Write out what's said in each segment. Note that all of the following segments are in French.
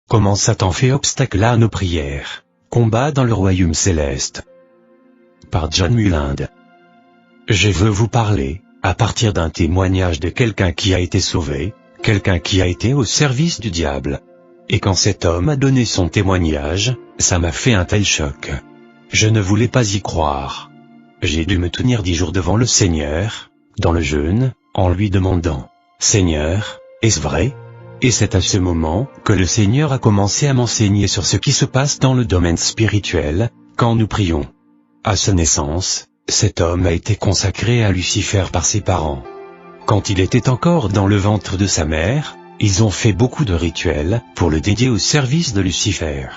Comment Satan fait obstacle à nos prières. Combat dans le royaume céleste. Par John Mullinde. Je veux vous parler, à partir d'un témoignage de quelqu'un qui a été sauvé, quelqu'un qui a été au service du diable. Et quand cet homme a donné son témoignage, ça m'a fait un tel choc. Je ne voulais pas y croire. J'ai dû me tenir 10 jours devant le Seigneur, dans le jeûne, en lui demandant, « Seigneur, est-ce vrai ?» Et c'est à ce moment que le Seigneur a commencé à m'enseigner sur ce qui se passe dans le domaine spirituel, quand nous prions. À sa naissance, cet homme a été consacré à Lucifer par ses parents. Quand il était encore dans le ventre de sa mère, ils ont fait beaucoup de rituels pour le dédier au service de Lucifer.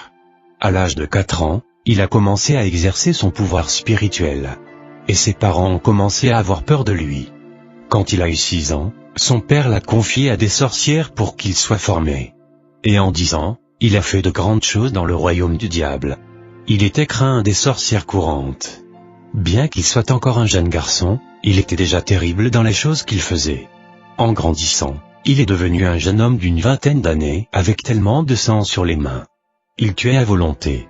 À l'âge de 4 ans, il a commencé à exercer son pouvoir spirituel. Et ses parents ont commencé à avoir peur de lui. Quand il a eu 6 ans, son père l'a confié à des sorcières pour qu'il soit formé. Et en 10 ans, il a fait de grandes choses dans le royaume du diable. Il était craint des sorcières courantes. Bien qu'il soit encore un jeune garçon, il était déjà terrible dans les choses qu'il faisait. En grandissant, il est devenu un jeune homme d'une 20aine d'années avec tellement de sang sur les mains. Il tuait à volonté.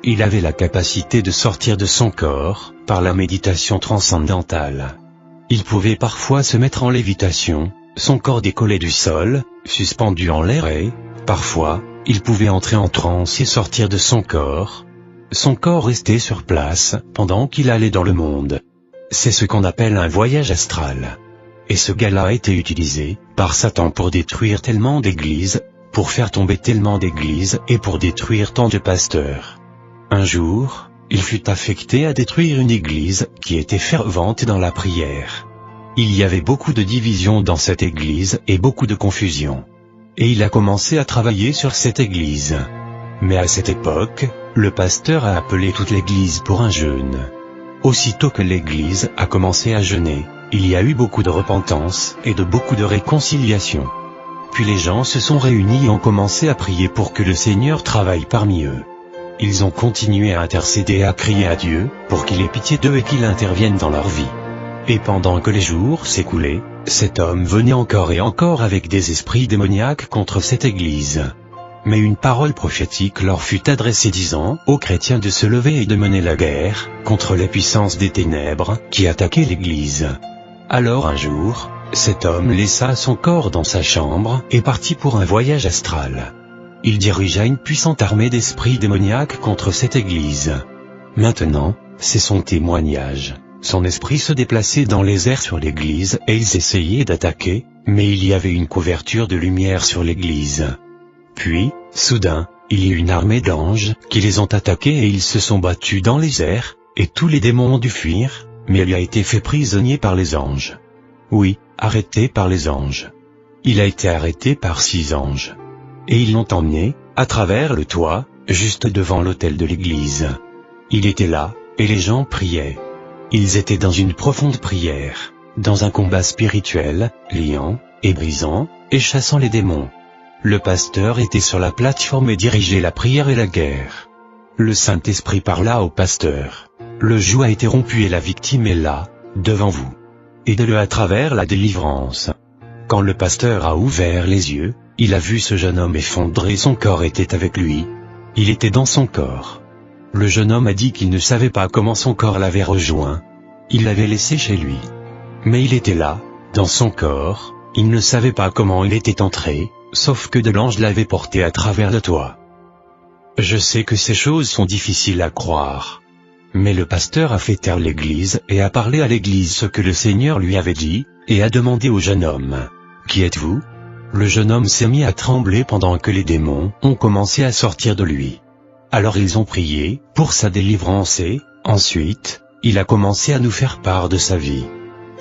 Il avait la capacité de sortir de son corps par la méditation transcendantale. Il pouvait parfois se mettre en lévitation, son corps décollé du sol, suspendu en l'air et, parfois, il pouvait entrer en transe et sortir de son corps restait sur place, pendant qu'il allait dans le monde. C'est ce qu'on appelle un voyage astral. Et ce gars-là a été utilisé, par Satan pour détruire tellement d'églises, pour faire tomber tellement d'églises et pour détruire tant de pasteurs. Un jour, il fut affecté à détruire une église qui était fervente dans la prière. Il y avait beaucoup de divisions dans cette église et beaucoup de confusion. Et il a commencé à travailler sur cette église. Mais à cette époque, le pasteur a appelé toute l'église pour un jeûne. Aussitôt que l'église a commencé à jeûner, il y a eu beaucoup de repentance et de beaucoup de réconciliation. Puis les gens se sont réunis et ont commencé à prier pour que le Seigneur travaille parmi eux. Ils ont continué à intercéder et à crier à Dieu, pour qu'il ait pitié d'eux et qu'il intervienne dans leur vie. Et pendant que les jours s'écoulaient, cet homme venait encore et encore avec des esprits démoniaques contre cette église. Mais une parole prophétique leur fut adressée disant aux chrétiens de se lever et de mener la guerre, contre les puissances des ténèbres, qui attaquaient l'église. Alors un jour, cet homme laissa son corps dans sa chambre, et partit pour un voyage astral. Il dirigea une puissante armée d'esprits démoniaques contre cette église. Maintenant, c'est son témoignage. Son esprit se déplaçait dans les airs sur l'église et ils essayaient d'attaquer, mais il y avait une couverture de lumière sur l'église. Puis, soudain, il y eut une armée d'anges qui les ont attaqués et ils se sont battus dans les airs, et tous les démons ont dû fuir, mais il a été fait prisonnier par les anges. Oui, arrêté par les anges. Il a été arrêté par 6 anges. Et ils l'ont emmené, à travers le toit, juste devant l'autel de l'église. Il était là, et les gens priaient. Ils étaient dans une profonde prière, dans un combat spirituel, liant, et brisant, et chassant les démons. Le pasteur était sur la plateforme et dirigeait la prière et la guerre. Le Saint-Esprit parla au pasteur. Le joug a été rompu et la victime est là, devant vous. Aidez-le à travers la délivrance. Quand le pasteur a ouvert les yeux, il a vu ce jeune homme effondré, son corps était avec lui. Il était dans son corps. Le jeune homme a dit qu'il ne savait pas comment son corps l'avait rejoint. Il l'avait laissé chez lui. Mais il était là, dans son corps, il ne savait pas comment il était entré, sauf que de l'ange l'avait porté à travers le toit. Je sais que ces choses sont difficiles à croire. Mais le pasteur a fait taire l'église et a parlé à l'église ce que le Seigneur lui avait dit, et a demandé au jeune homme, « Qui êtes-vous » Le jeune homme s'est mis à trembler pendant que les démons ont commencé à sortir de lui. Alors ils ont prié pour sa délivrance et, ensuite, il a commencé à nous faire part de sa vie.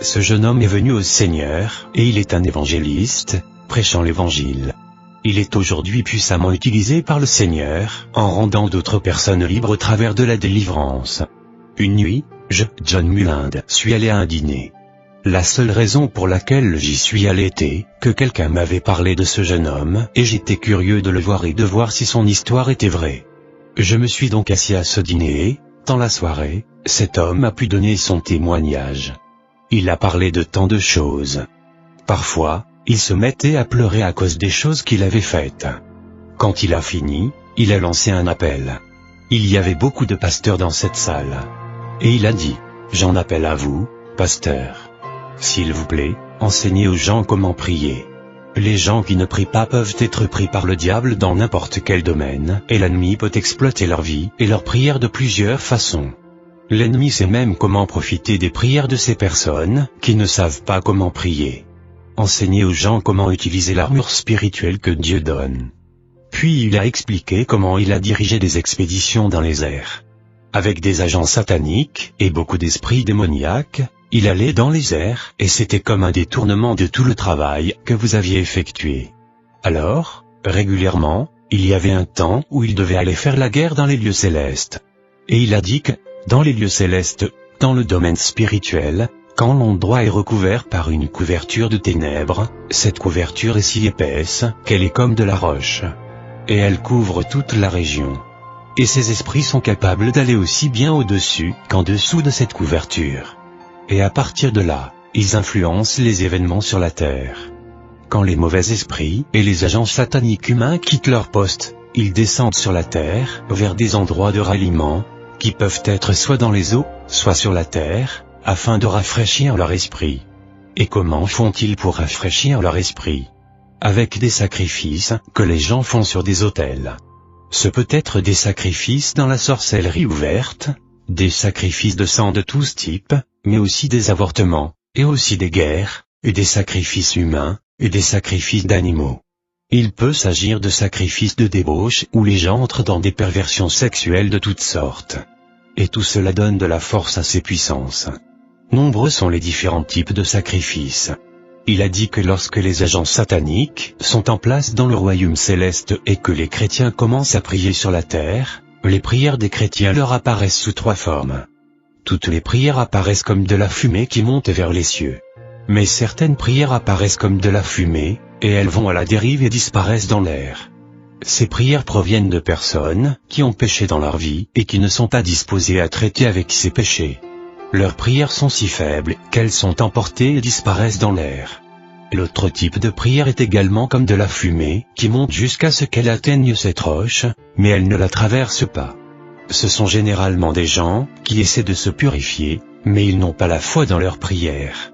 Ce jeune homme est venu au Seigneur, et il est un évangéliste, prêchant l'évangile. Il est aujourd'hui puissamment utilisé par le Seigneur, en rendant d'autres personnes libres au travers de la délivrance. Une nuit, John Mullinde, suis allé à un dîner. La seule raison pour laquelle j'y suis allé était que quelqu'un m'avait parlé de ce jeune homme, et j'étais curieux de le voir et de voir si son histoire était vraie. Je me suis donc assis à ce dîner et, dans la soirée, cet homme a pu donner son témoignage. Il a parlé de tant de choses. Parfois, il se mettait à pleurer à cause des choses qu'il avait faites. Quand il a fini, il a lancé un appel. Il y avait beaucoup de pasteurs dans cette salle. Et il a dit, « J'en appelle à vous, pasteurs. S'il vous plaît, enseignez aux gens comment prier. Les gens qui ne prient pas peuvent être pris par le diable dans n'importe quel domaine, et l'ennemi peut exploiter leur vie et leurs prières de plusieurs façons. L'ennemi sait même comment profiter des prières de ces personnes qui ne savent pas comment prier. Enseignez aux gens comment utiliser l'armure spirituelle que Dieu donne. » Puis il a expliqué comment il a dirigé des expéditions dans les airs. Avec des agents sataniques et beaucoup d'esprits démoniaques, il allait dans les airs et c'était comme un détournement de tout le travail que vous aviez effectué. Alors, régulièrement, il y avait un temps où il devait aller faire la guerre dans les lieux célestes. Et il a dit que, dans les lieux célestes, dans le domaine spirituel, quand l'endroit est recouvert par une couverture de ténèbres, cette couverture est si épaisse qu'elle est comme de la roche. Et elle couvre toute la région. Et ces esprits sont capables d'aller aussi bien au-dessus qu'en dessous de cette couverture. Et à partir de là, ils influencent les événements sur la terre. Quand les mauvais esprits et les agents sataniques humains quittent leur poste, ils descendent sur la terre, vers des endroits de ralliement, qui peuvent être soit dans les eaux, soit sur la terre, afin de rafraîchir leur esprit. Et comment font-ils pour rafraîchir leur esprit? Avec des sacrifices que les gens font sur des autels. Ce peut être des sacrifices dans la sorcellerie ouverte, des sacrifices de sang de tous types, mais aussi des avortements, et aussi des guerres, et des sacrifices humains, et des sacrifices d'animaux. Il peut s'agir de sacrifices de débauche où les gens entrent dans des perversions sexuelles de toutes sortes. Et tout cela donne de la force à ces puissances. Nombreux sont les différents types de sacrifices. Il a dit que lorsque les agents sataniques sont en place dans le royaume céleste et que les chrétiens commencent à prier sur la terre, les prières des chrétiens leur apparaissent sous 3 formes. Toutes les prières apparaissent comme de la fumée qui monte vers les cieux. Mais certaines prières apparaissent comme de la fumée, et elles vont à la dérive et disparaissent dans l'air. Ces prières proviennent de personnes qui ont péché dans leur vie et qui ne sont pas disposées à traiter avec ces péchés. Leurs prières sont si faibles qu'elles sont emportées et disparaissent dans l'air. L'autre type de prière est également comme de la fumée qui monte jusqu'à ce qu'elle atteigne cette roche, mais elle ne la traverse pas. Ce sont généralement des gens qui essaient de se purifier, mais ils n'ont pas la foi dans leurs prières.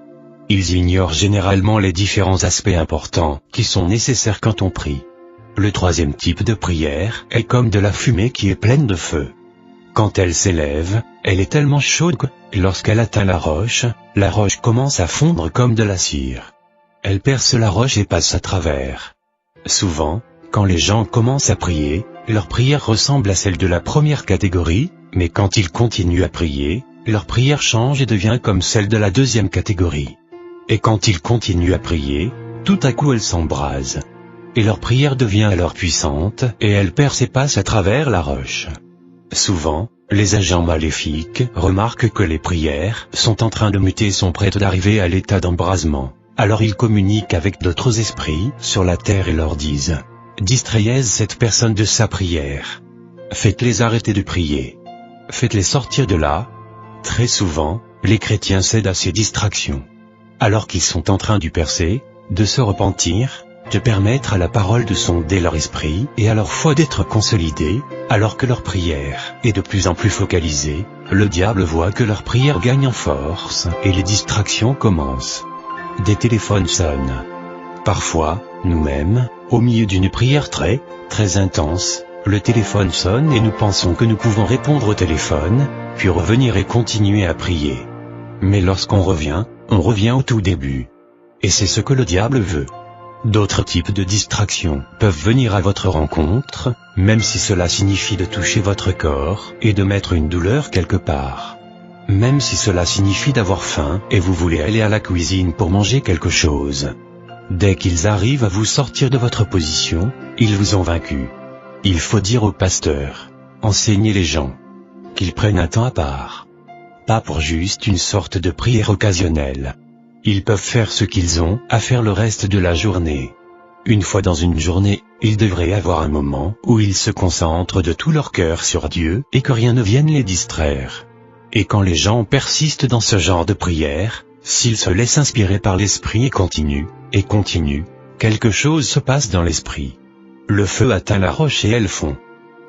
Ils ignorent généralement les différents aspects importants qui sont nécessaires quand on prie. Le troisième type de prière est comme de la fumée qui est pleine de feu. Quand elle s'élève, elle est tellement chaude que, lorsqu'elle atteint la roche commence à fondre comme de la cire. Elle perce la roche et passe à travers. Souvent, quand les gens commencent à prier, leur prière ressemble à celle de la première catégorie, mais quand ils continuent à prier, leur prière change et devient comme celle de la deuxième catégorie. Et quand ils continuent à prier, tout à coup elle s'embrase. Et leur prière devient alors puissante, et elle perce et passe à travers la roche. Souvent, les agents maléfiques remarquent que les prières sont en train de muter et sont prêtes d'arriver à l'état d'embrasement. Alors ils communiquent avec d'autres esprits sur la terre et leur disent « Distrayez cette personne de sa prière. Faites-les arrêter de prier. Faites-les sortir de là. » Très souvent, les chrétiens cèdent à ces distractions. Alors qu'ils sont en train de percer, de se repentir, de permettre à la parole de sonder leur esprit et à leur foi d'être consolidée, alors que leur prière est de plus en plus focalisée, le diable voit que leur prière gagne en force et les distractions commencent. Des téléphones sonnent. Parfois, nous-mêmes, au milieu d'une prière très intense, le téléphone sonne et nous pensons que nous pouvons répondre au téléphone, puis revenir et continuer à prier. Mais lorsqu'on revient, on revient au tout début. Et c'est ce que le diable veut. D'autres types de distractions peuvent venir à votre rencontre, même si cela signifie de toucher votre corps et de mettre une douleur quelque part. Même si cela signifie d'avoir faim et vous voulez aller à la cuisine pour manger quelque chose. Dès qu'ils arrivent à vous sortir de votre position, ils vous ont vaincu. Il faut dire au pasteur, enseignez les gens, qu'ils prennent un temps à part. Pas pour juste une sorte de prière occasionnelle. Ils peuvent faire ce qu'ils ont à faire le reste de la journée. Une fois dans une journée, ils devraient avoir un moment où ils se concentrent de tout leur cœur sur Dieu et que rien ne vienne les distraire. Et quand les gens persistent dans ce genre de prière, s'ils se laissent inspirer par l'esprit et continuent, quelque chose se passe dans l'esprit. Le feu atteint la roche et elle fond.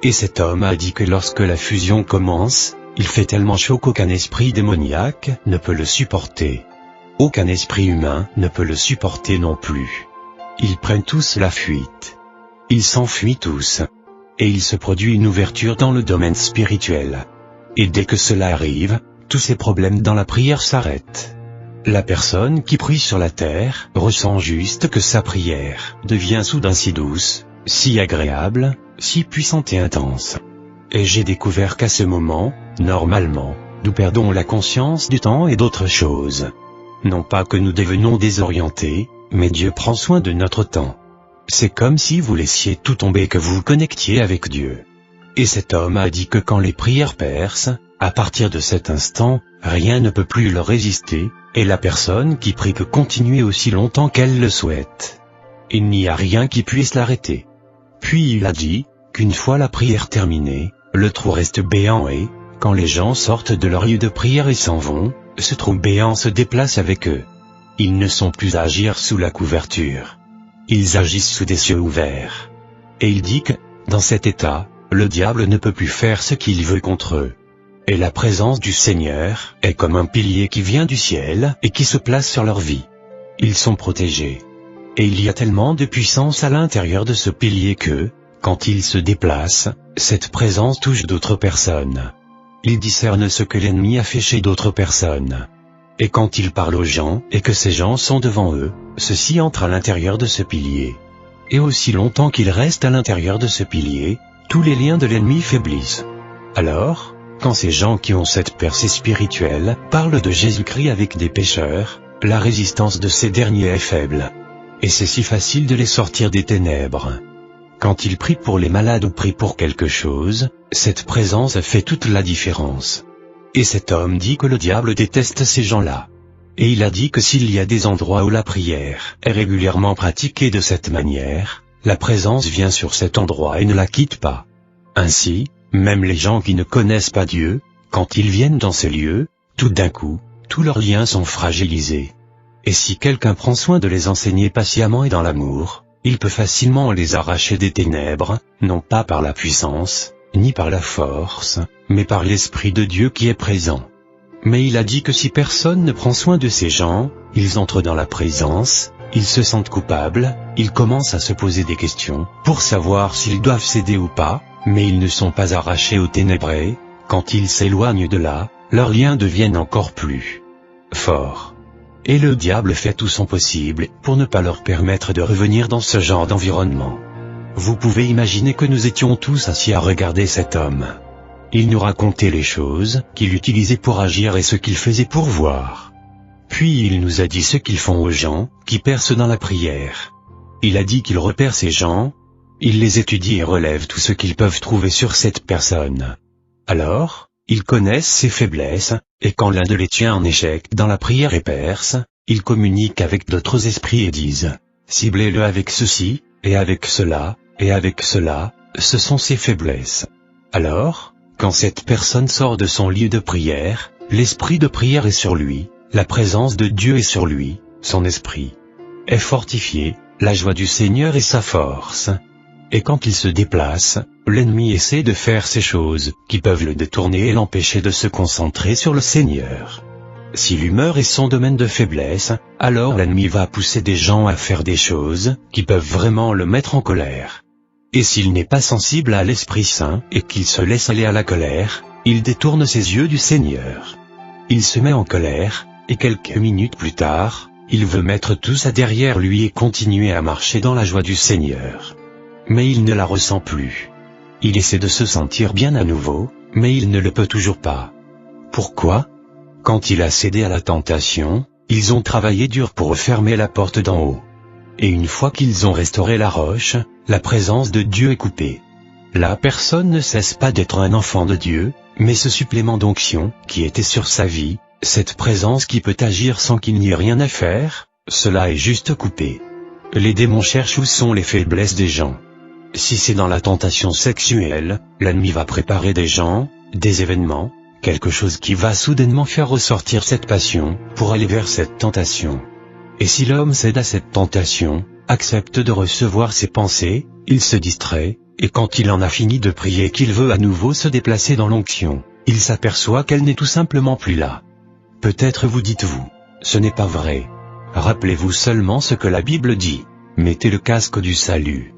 Et cet homme a dit que lorsque la fusion commence, il fait tellement chaud qu'aucun esprit démoniaque ne peut le supporter. Aucun esprit humain ne peut le supporter non plus. Ils prennent tous la fuite. Ils s'enfuient tous. Et il se produit une ouverture dans le domaine spirituel. Et dès que cela arrive, tous ces problèmes dans la prière s'arrêtent. La personne qui prie sur la terre ressent juste que sa prière devient soudain si douce, si agréable, si puissante et intense. Et j'ai découvert qu'à ce moment, normalement, nous perdons la conscience du temps et d'autres choses. Non pas que nous devenons désorientés, mais Dieu prend soin de notre temps. C'est comme si vous laissiez tout tomber et que vous vous connectiez avec Dieu. Et cet homme a dit que quand les prières percent, à partir de cet instant, rien ne peut plus leur résister, et la personne qui prie peut continuer aussi longtemps qu'elle le souhaite. Il n'y a rien qui puisse l'arrêter. Puis il a dit, qu'une fois la prière terminée, le trou reste béant et, quand les gens sortent de leur lieu de prière et s'en vont, ce trou béant se déplace avec eux. Ils ne sont plus à agir sous la couverture. Ils agissent sous des cieux ouverts. Et il dit que, dans cet état, le diable ne peut plus faire ce qu'il veut contre eux. Et la présence du Seigneur est comme un pilier qui vient du ciel et qui se place sur leur vie. Ils sont protégés. Et il y a tellement de puissance à l'intérieur de ce pilier que, quand il se déplace, cette présence touche d'autres personnes. Il discerne ce que l'ennemi a fait chez d'autres personnes. Et quand il parle aux gens et que ces gens sont devant eux, ceux-ci entrent à l'intérieur de ce pilier. Et aussi longtemps qu'ils restent à l'intérieur de ce pilier, tous les liens de l'ennemi faiblissent. Alors, quand ces gens qui ont cette percée spirituelle parlent de Jésus-Christ avec des pécheurs, la résistance de ces derniers est faible. Et c'est si facile de les sortir des ténèbres. Quand ils prient pour les malades ou prient pour quelque chose, cette présence fait toute la différence. Et cet homme dit que le diable déteste ces gens-là. Et il a dit que s'il y a des endroits où la prière est régulièrement pratiquée de cette manière, la présence vient sur cet endroit et ne la quitte pas. Ainsi, même les gens qui ne connaissent pas Dieu, quand ils viennent dans ces lieux, tout d'un coup, tous leurs liens sont fragilisés. Et si quelqu'un prend soin de les enseigner patiemment et dans l'amour, il peut facilement les arracher des ténèbres, non pas par la puissance, ni par la force, mais par l'Esprit de Dieu qui est présent. Mais il a dit que si personne ne prend soin de ces gens, ils entrent dans la présence, ils se sentent coupables, ils commencent à se poser des questions, pour savoir s'ils doivent céder ou pas, mais ils ne sont pas arrachés aux ténèbres et, quand ils s'éloignent de là, leurs liens deviennent encore plus forts. Et le diable fait tout son possible pour ne pas leur permettre de revenir dans ce genre d'environnement. Vous pouvez imaginer que nous étions tous assis à regarder cet homme. Il nous racontait les choses qu'il utilisait pour agir et ce qu'il faisait pour voir. Puis il nous a dit ce qu'ils font aux gens qui percent dans la prière. Il a dit qu'il repère ces gens, il les étudie et relève tout ce qu'ils peuvent trouver sur cette personne. Alors, ils connaissent ses faiblesses, et quand l'un de les tient en échec dans la prière et perce, ils communiquent avec d'autres esprits et disent « Ciblez-le avec ceci, et avec cela, et avec cela, ce sont ses faiblesses. » Alors, quand cette personne sort de son lieu de prière, l'esprit de prière est sur lui, la présence de Dieu est sur lui, son esprit est fortifié, la joie du Seigneur est sa force. Et quand il se déplace, l'ennemi essaie de faire ces choses qui peuvent le détourner et l'empêcher de se concentrer sur le Seigneur. Si l'humeur est son domaine de faiblesse, alors l'ennemi va pousser des gens à faire des choses qui peuvent vraiment le mettre en colère. Et s'il n'est pas sensible à l'Esprit Saint et qu'il se laisse aller à la colère, il détourne ses yeux du Seigneur. Il se met en colère, et quelques minutes plus tard, il veut mettre tout ça derrière lui et continuer à marcher dans la joie du Seigneur. Mais il ne la ressent plus. Il essaie de se sentir bien à nouveau, mais il ne le peut toujours pas. Pourquoi ? Quand il a cédé à la tentation, ils ont travaillé dur pour refermer la porte d'en haut. Et une fois qu'ils ont restauré la roche, la présence de Dieu est coupée. La personne ne cesse pas d'être un enfant de Dieu, mais ce supplément d'onction qui était sur sa vie, cette présence qui peut agir sans qu'il n'y ait rien à faire, cela est juste coupé. Les démons cherchent où sont les faiblesses des gens. Si c'est dans la tentation sexuelle, l'ennemi va préparer des gens, des événements, quelque chose qui va soudainement faire ressortir cette passion, pour aller vers cette tentation. Et si l'homme cède à cette tentation, accepte de recevoir ses pensées, il se distrait, et quand il en a fini de prier qu'il veut à nouveau se déplacer dans l'onction, il s'aperçoit qu'elle n'est tout simplement plus là. Peut-être vous dites-vous, ce n'est pas vrai. Rappelez-vous seulement ce que la Bible dit. Mettez le casque du salut.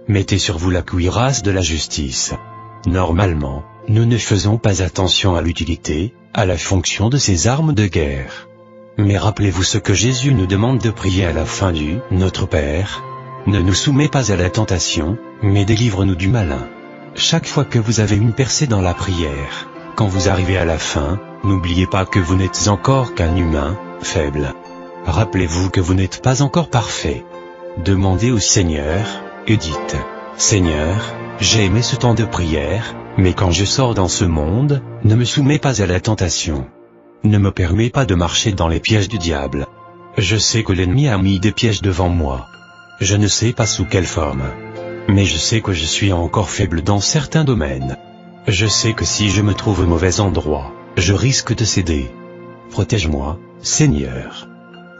Mettez sur vous la cuirasse de la justice. Normalement, nous ne faisons pas attention à l'utilité, à la fonction de ces armes de guerre. Mais rappelez-vous ce que Jésus nous demande de prier à la fin du « Notre Père ». Ne nous soumets pas à la tentation, mais délivre-nous du malin. Chaque fois que vous avez une percée dans la prière, quand vous arrivez à la fin, n'oubliez pas que vous n'êtes encore qu'un humain, faible. Rappelez-vous que vous n'êtes pas encore parfait. Demandez au Seigneur, et dites, « Seigneur, j'ai aimé ce temps de prière, mais quand je sors dans ce monde, ne me soumets pas à la tentation. Ne me permets pas de marcher dans les pièges du diable. Je sais que l'ennemi a mis des pièges devant moi. Je ne sais pas sous quelle forme. Mais je sais que je suis encore faible dans certains domaines. Je sais que si je me trouve au mauvais endroit, je risque de céder. Protège-moi, Seigneur.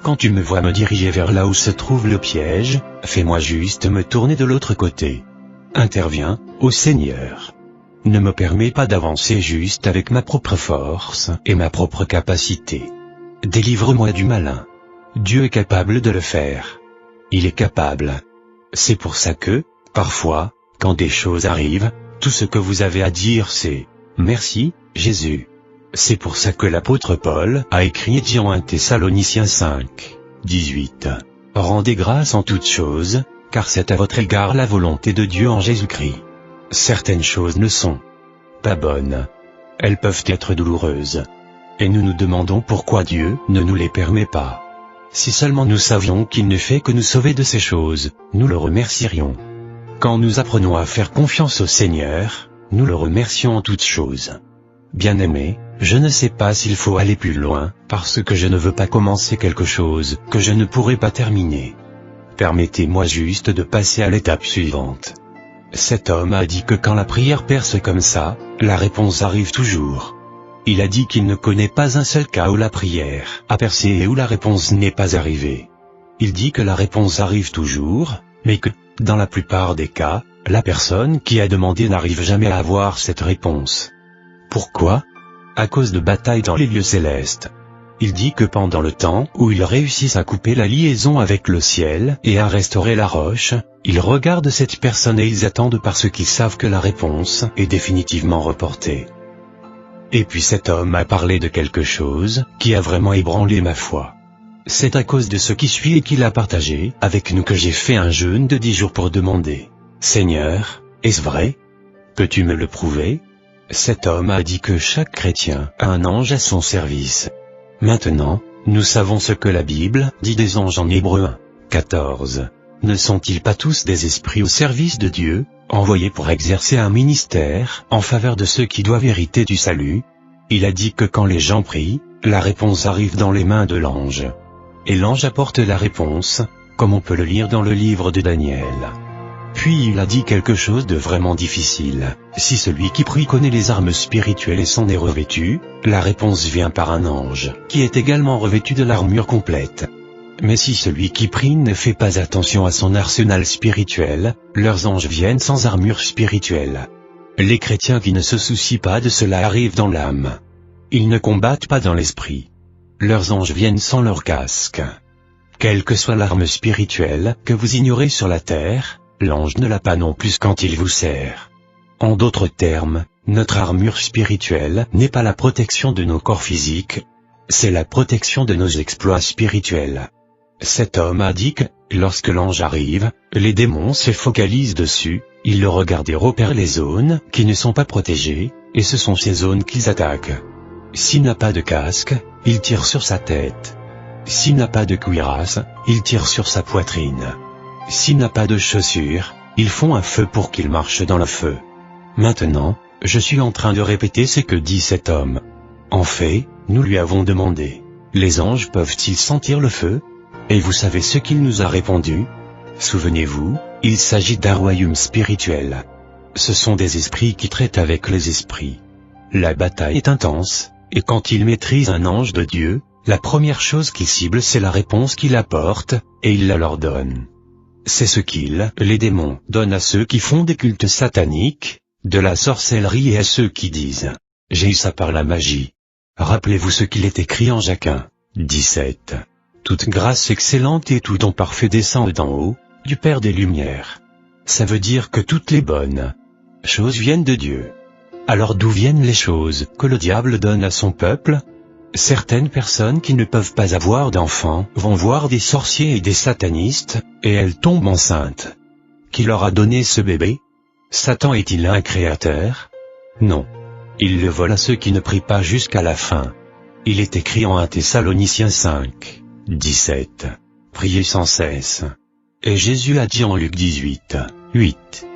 Quand tu me vois me diriger vers là où se trouve le piège, fais-moi juste me tourner de l'autre côté. Interviens, ô Seigneur. Ne me permets pas d'avancer juste avec ma propre force et ma propre capacité. Délivre-moi du malin. Dieu est capable de le faire. Il est capable. C'est pour ça que, parfois, quand des choses arrivent, tout ce que vous avez à dire c'est « Merci, Jésus ». C'est pour ça que l'apôtre Paul a écrit en 1 Thessaloniciens 5, 18. « Rendez grâce en toutes choses, car c'est à votre égard la volonté de Dieu en Jésus-Christ. » Certaines choses ne sont pas bonnes. Elles peuvent être douloureuses. Et nous nous demandons pourquoi Dieu ne nous les permet pas. Si seulement nous savions qu'il ne fait que nous sauver de ces choses, nous le remercierions. Quand nous apprenons à faire confiance au Seigneur, nous le remercions en toutes choses. Bien-aimé, je ne sais pas s'il faut aller plus loin, parce que je ne veux pas commencer quelque chose que je ne pourrai pas terminer. Permettez-moi juste de passer à l'étape suivante. Cet homme a dit que quand la prière perce comme ça, la réponse arrive toujours. Il a dit qu'il ne connaît pas un seul cas où la prière a percé et où la réponse n'est pas arrivée. Il dit que la réponse arrive toujours, mais que, dans la plupart des cas, la personne qui a demandé n'arrive jamais à avoir cette réponse. Pourquoi ? À cause de batailles dans les lieux célestes. Il dit que pendant le temps où ils réussissent à couper la liaison avec le ciel et à restaurer la roche, ils regardent cette personne et ils attendent parce qu'ils savent que la réponse est définitivement reportée. Et puis cet homme a parlé de quelque chose qui a vraiment ébranlé ma foi. C'est à cause de ce qui suit et qu'il a partagé avec nous que j'ai fait un jeûne de 10 jours pour demander « Seigneur, est-ce vrai ? Peux-tu me le prouver ?» Cet homme a dit que chaque chrétien a un ange à son service. Maintenant, nous savons ce que la Bible dit des anges en Hébreux 1, 14. Ne sont-ils pas tous des esprits au service de Dieu, envoyés pour exercer un ministère en faveur de ceux qui doivent hériter du salut ? Il a dit que quand les gens prient, la réponse arrive dans les mains de l'ange. Et l'ange apporte la réponse, comme on peut le lire dans le livre de Daniel. Puis il a dit quelque chose de vraiment difficile. Si celui qui prie connaît les armes spirituelles et s'en est revêtu, la réponse vient par un ange, qui est également revêtu de l'armure complète. Mais si celui qui prie ne fait pas attention à son arsenal spirituel, leurs anges viennent sans armure spirituelle. Les chrétiens qui ne se soucient pas de cela arrivent dans l'âme. Ils ne combattent pas dans l'esprit. Leurs anges viennent sans leur casque. Quelle que soit l'arme spirituelle que vous ignorez sur la terre, l'ange ne l'a pas non plus quand il vous sert. En d'autres termes, notre armure spirituelle n'est pas la protection de nos corps physiques, c'est la protection de nos exploits spirituels. Cet homme a dit que, lorsque l'ange arrive, les démons se focalisent dessus, ils le regardent et repèrent les zones qui ne sont pas protégées, et ce sont ces zones qu'ils attaquent. S'il n'a pas de casque, il tire sur sa tête. S'il n'a pas de cuirasse, il tire sur sa poitrine. S'il n'a pas de chaussures, ils font un feu pour qu'il marche dans le feu. Maintenant, je suis en train de répéter ce que dit cet homme. En fait, nous lui avons demandé, les anges peuvent-ils sentir le feu ? Et vous savez ce qu'il nous a répondu ? Souvenez-vous, il s'agit d'un royaume spirituel. Ce sont des esprits qui traitent avec les esprits. La bataille est intense, et quand ils maîtrisent un ange de Dieu, la première chose qu'ils ciblent c'est la réponse qu'il apporte, et il la leur donne. c'est ce qu'ils, les démons, donnent à ceux qui font des cultes sataniques, de la sorcellerie et à ceux qui disent « J'ai eu ça par la magie ». Rappelez-vous ce qu'il est écrit en Jacques 1, 17. Toute grâce excellente et tout don parfait descend d'en haut, du Père des Lumières. Ça veut dire que toutes les bonnes choses viennent de Dieu. Alors d'où viennent les choses que le diable donne à son peuple? Certaines personnes qui ne peuvent pas avoir d'enfants vont voir des sorciers et des satanistes, et elles tombent enceintes. Qui leur a donné ce bébé? Satan est-il un créateur? Non. Il le vole à ceux qui ne prient pas jusqu'à la fin. Il est écrit en 1 Thessaloniciens 5, 17. Priez sans cesse. Et Jésus a dit en Luc 18, 8.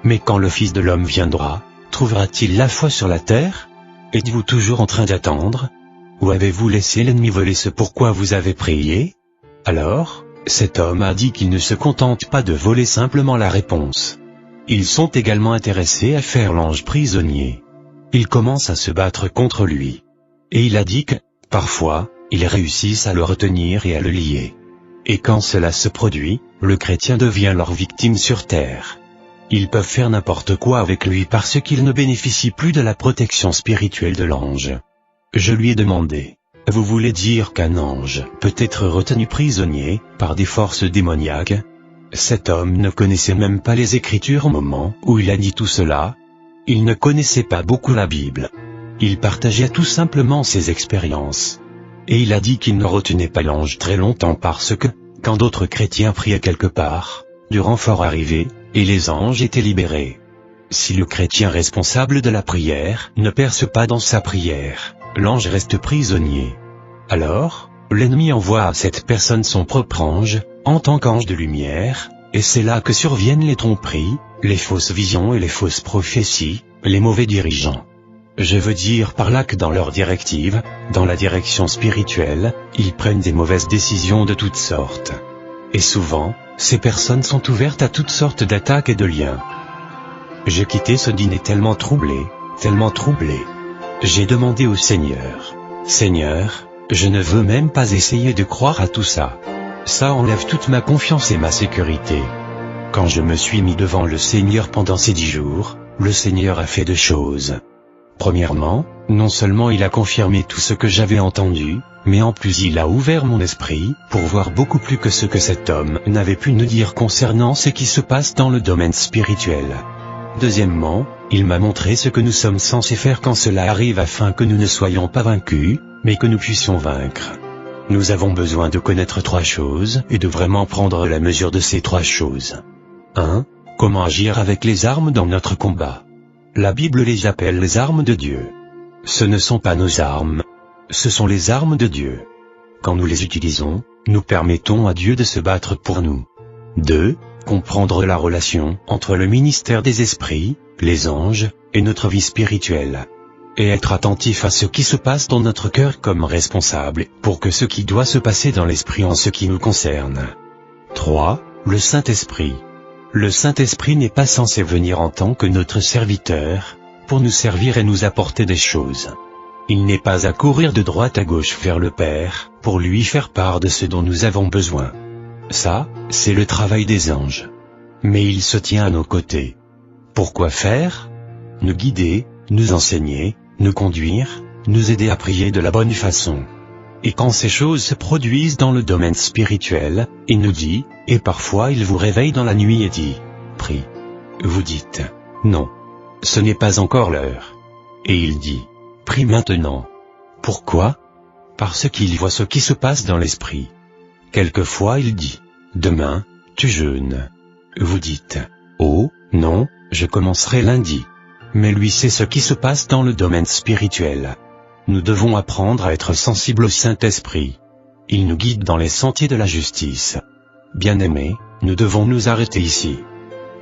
Mais quand le Fils de l'homme viendra, trouvera-t-il la foi sur la terre? Êtes-vous toujours en train d'attendre? Ou avez-vous laissé l'ennemi voler ce pourquoi vous avez prié? Alors, cet homme a dit qu'il ne se contente pas de voler simplement la réponse. Ils sont également intéressés à faire l'ange prisonnier. Ils commencent à se battre contre lui. Et il a dit que, parfois, ils réussissent à le retenir et à le lier. Et quand cela se produit, le chrétien devient leur victime sur terre. Ils peuvent faire n'importe quoi avec lui parce qu'il ne bénéficie plus de la protection spirituelle de l'ange. Je lui ai demandé, « Vous voulez dire qu'un ange peut être retenu prisonnier par des forces démoniaques ?» Cet homme ne connaissait même pas les Écritures au moment où il a dit tout cela. Il ne connaissait pas beaucoup la Bible. Il partageait tout simplement ses expériences. Et il a dit qu'il ne retenait pas l'ange très longtemps parce que, quand d'autres chrétiens priaient quelque part, du renfort arrivait, et les anges étaient libérés. Si le chrétien responsable de la prière ne perce pas dans sa prière, l'ange reste prisonnier. Alors, l'ennemi envoie à cette personne son propre ange, en tant qu'ange de lumière, et c'est là que surviennent les tromperies, les fausses visions et les fausses prophéties, les mauvais dirigeants. Je veux dire par là que dans leur directive, dans la direction spirituelle, ils prennent des mauvaises décisions de toutes sortes. Et souvent, ces personnes sont ouvertes à toutes sortes d'attaques et de liens. J'ai quitté ce dîner tellement troublé, tellement troublé. J'ai demandé au Seigneur, « Seigneur, je ne veux même pas essayer de croire à tout ça. Ça enlève toute ma confiance et ma sécurité. » Quand je me suis mis devant le Seigneur pendant ces 10 jours, le Seigneur a fait 2 choses. Premièrement, non seulement il a confirmé tout ce que j'avais entendu, mais en plus il a ouvert mon esprit pour voir beaucoup plus que ce que cet homme n'avait pu nous dire concernant ce qui se passe dans le domaine spirituel. Deuxièmement, il m'a montré ce que nous sommes censés faire quand cela arrive afin que nous ne soyons pas vaincus, mais que nous puissions vaincre. Nous avons besoin de connaître 3 choses et de vraiment prendre la mesure de ces 3 choses. 1. Comment agir avec les armes dans notre combat. La Bible les appelle les armes de Dieu. Ce ne sont pas nos armes. Ce sont les armes de Dieu. Quand nous les utilisons, nous permettons à Dieu de se battre pour nous. 2. Comprendre la relation entre le ministère des esprits, les anges, et notre vie spirituelle. Et être attentif à ce qui se passe dans notre cœur comme responsable, pour que ce qui doit se passer dans l'esprit en ce qui nous concerne. 3. Le Saint-Esprit. Le Saint-Esprit n'est pas censé venir en tant que notre serviteur, pour nous servir et nous apporter des choses. Il n'est pas à courir de droite à gauche vers le Père, pour lui faire part de ce dont nous avons besoin. Ça, c'est le travail des anges. Mais il se tient à nos côtés. Pourquoi faire? Nous guider, nous enseigner, nous conduire, nous aider à prier de la bonne façon. Et quand ces choses se produisent dans le domaine spirituel, il nous dit, et parfois il vous réveille dans la nuit et dit, « Prie ». Vous dites, « Non, ce n'est pas encore l'heure ». Et il dit, « Prie maintenant ». Pourquoi? Parce qu'il voit ce qui se passe dans l'esprit. Quelquefois il dit, « Demain, tu jeûnes ». Vous dites, « Oh, non, je commencerai lundi ». Mais lui sait ce qui se passe dans le domaine spirituel. Nous devons apprendre à être sensibles au Saint-Esprit. Il nous guide dans les sentiers de la justice. Bien-aimés, nous devons nous arrêter ici.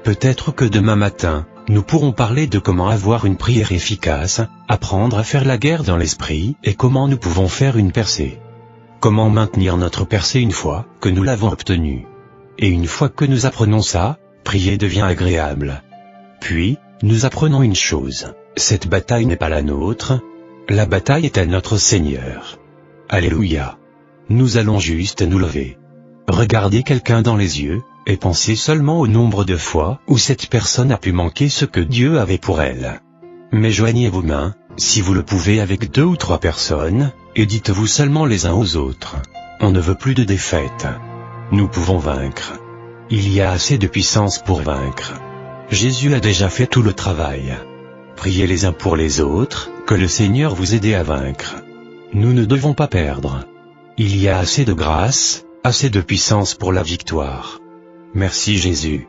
Peut-être que demain matin, nous pourrons parler de comment avoir une prière efficace, apprendre à faire la guerre dans l'esprit, et comment nous pouvons faire une percée. Comment maintenir notre percée une fois que nous l'avons obtenue. Et une fois que nous apprenons ça, prier devient agréable. Puis, nous apprenons une chose, cette bataille n'est pas la nôtre, la bataille est à notre Seigneur. Alléluia. Nous allons juste nous lever. Regarder quelqu'un dans les yeux, et pensez seulement au nombre de fois où cette personne a pu manquer ce que Dieu avait pour elle. Mais joignez vos mains, si vous le pouvez, avec 2 ou 3 personnes, et dites-vous seulement les uns aux autres: on ne veut plus de défaite. Nous pouvons vaincre. Il y a assez de puissance pour vaincre. Jésus a déjà fait tout le travail. Priez les uns pour les autres, que le Seigneur vous aide à vaincre. Nous ne devons pas perdre. Il y a assez de grâce, assez de puissance pour la victoire. Merci Jésus.